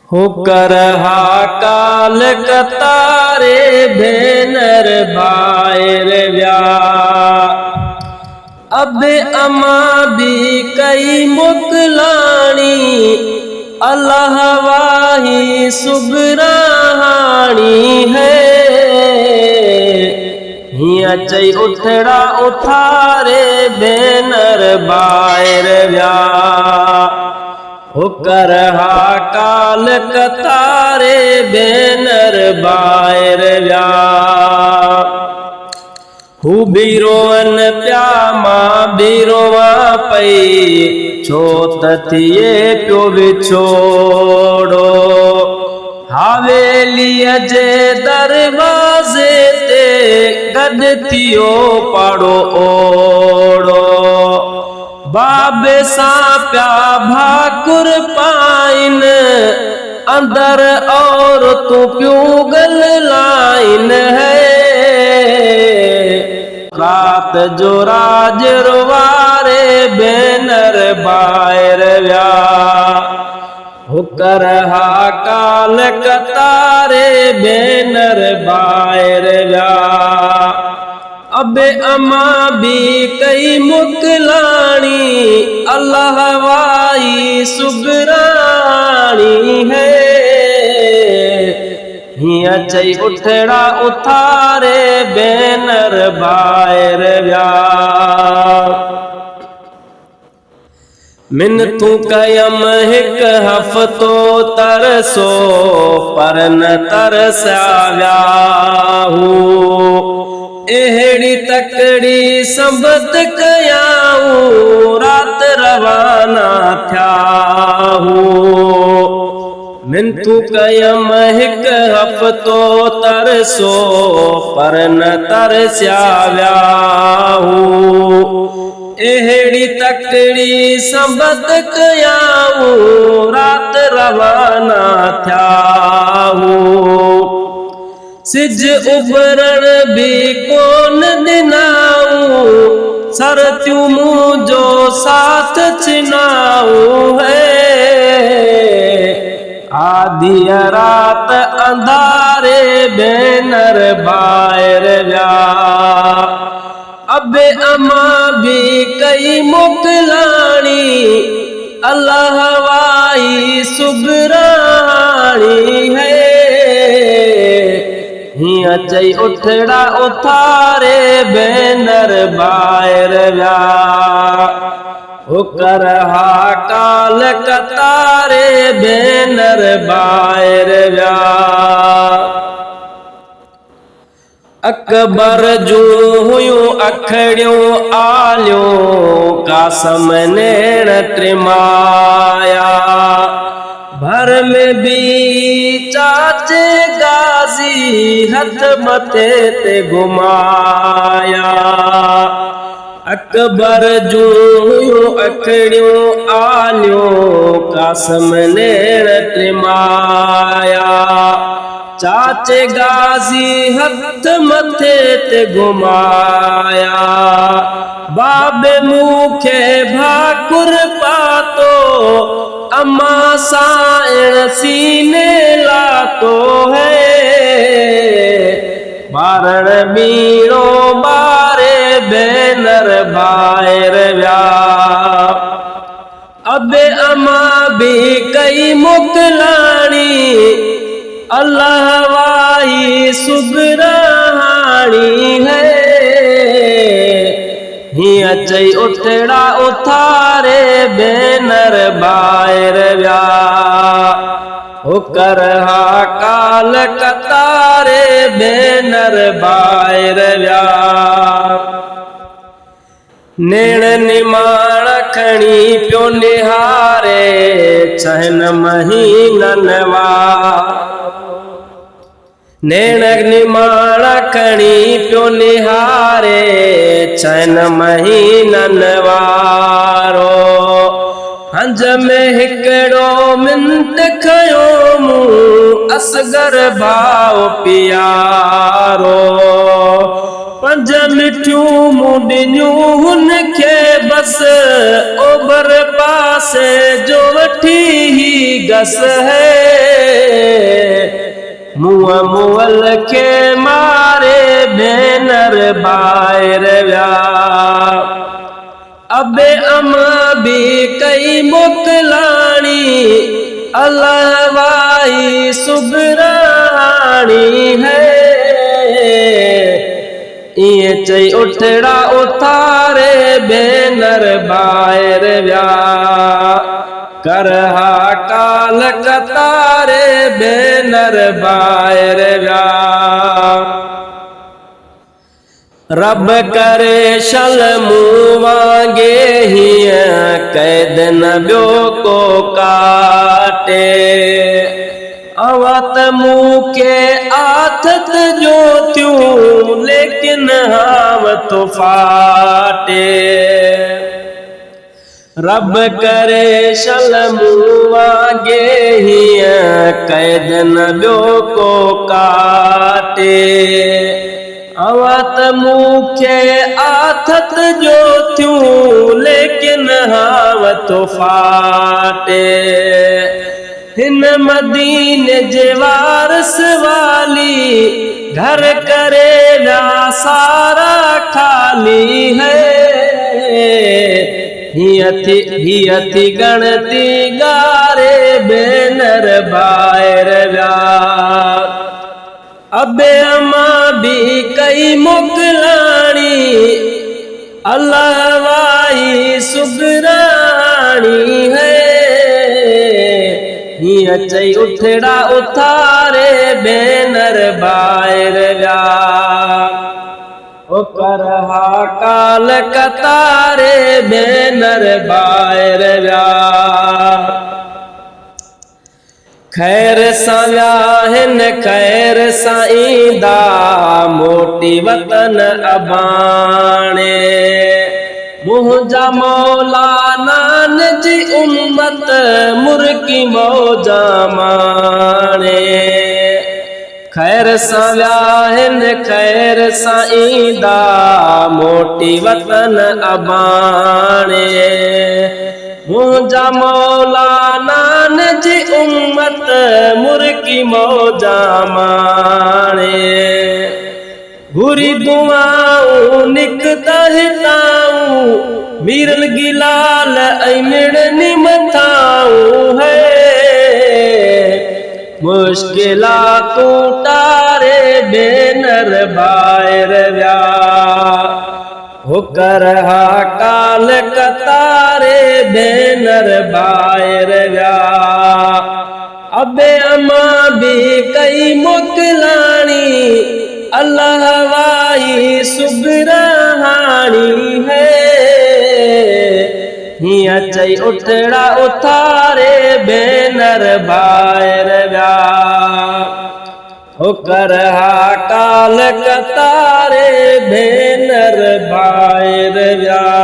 होकर हाकाल कतारे भेनर भायर व्या। अब अमा भी कई मुकलानी अल्लाह वाही सुगराहानी है। हिया चई उठड़ा उठारे भेनर भायर व्या। होकर हाकाल कतारे भेनर भायर व्या। हू भी रोवन प्या मां भी रोवा पई छो त थिए पियो विछोड़ो। हवेलीअ जे दरवाज़े ते गॾु थियो पाड़ो ओड़ो। बाबे सां प्या भाकुर पाइन अंदर औरतूं पियूं ॻाल्हाइन है। रात जो राज रुवारे भेनर भायर व्या। होकर हाकाल कतारे भेनर भायर व्या। अब अमा भी कई मुकलानी अल्लाह वाही सुगरानी है। हिया चई उठड़ा उठारे भेनर भायर व्या। मिनतू कयम हिक हफ्तो तरसो पर न तरसा व्या। एहड़ी तकड़ी संबत कयाऊं रात रवाना थयाहूं। मिनतू कयम हिक हफ्तो तरसो पर न तरस्या व्याहूं। एहड़ी तकड़ी संबत कयाऊं रात रवाना थयाहूं। सिज उभरण भी कोन दिनाऊं सरत्यूं मुझो साथ छिनाऊं है। आधी रात अंधारे भेनर भायर व्या। अब अमा भी कई मुकलानी अल्लाह वाही सुगरानी है। हिया चई उठड़ा उठारे भेनर भायर व्या। होकर हाकाल कतारे भेनर भायर व्या। अकबर जूं हुयूं अखड़ियूं आलियूं कासम नेण त्रिमाया। भर में भी चाचे गाजी हथ मथे ते घुमाया। अकबर जूं हुयूं अखड़ियूं आलियूं कासम नेण त्रिमाया। चाचे गाजी हथ मथे ते घुमाया। बाबे मूंखे भाकुर पातो अम्मा साइण सीने लातो है। बारण बीणो बारे भेनर भायर व्या। अब अम्मा भी कई मुकलानी अल्लाह वाही सुगरानी है। हिया चई उठड़ा उठारे भेनर भायर व्या। होकर हाकाल कतारे भेनर भायर व्या। नेण निमाण खणी पियो निहारे छहन महीनन वा। नेण निमाण खणी पियो निहारे छहन महीनन वारो। हंज में हिकड़ो मिंट खयो मूं असगर भाव पियारो। पंज मिठियूं मुंडियूं हुनखे बस ओभर पासे जो वठी ही गस है। मुआ मुअल के मारे भेनर बायर व्या अबे अमा भी कई मोकलानी अल्लाह वाई सुबरानी है ये चई उठड़ा उतारे भेनर बायर व्या करहा काल कतारे भेनर बायर व्या रब करे शल मुँह वांगे हिया कैद न ब्यो को काटे अवत मुँह के आथत जो त्यों लेकिन हाव तो फाटे रब करे शल मुँह वांगे हिया कैद न ब्यो को काटे अवत मुखे आथत जो त्यों लेकिन हावत फाटे हिन मदीने जे वारस वाली घर करे व्या सारा खाली है हिय थी गणती गारे भेनर बायर व्या अबे अमा भी कई मोकलानी अल्लाह वाई सुगरानी है हिया चई उठड़ा उतारे भेनर बायर व्या ओ करहा काल कतारे भेनर बायर व्या खैर सा व्याहिन खैर साईंदा मोटी वतन अबाणे मुंहिंजा मौला नान जी उम्मत मुर्की मौजा माणे खैर सा व्याहिन खैर साईंदा मोटी वतन अबाणे मुंहिंजा मौला नान जी उम्मत मुर्की मौजा माणे घुरी दुआऊं निकता हिताऊं मीरल गिलाल ऐमिड़नी मथाऊं है मुश्किलातूं टारे भेनर बायर व्या हो करहा काल कतारे भेनर बायर व्या अबे अमा भी कई मोकलानी अल्लाह वाई सुगरानी है हिया चई उठड़ा उतारे भेनर बायर व्या हो करहा काल कतारे भेनर बायर व्या।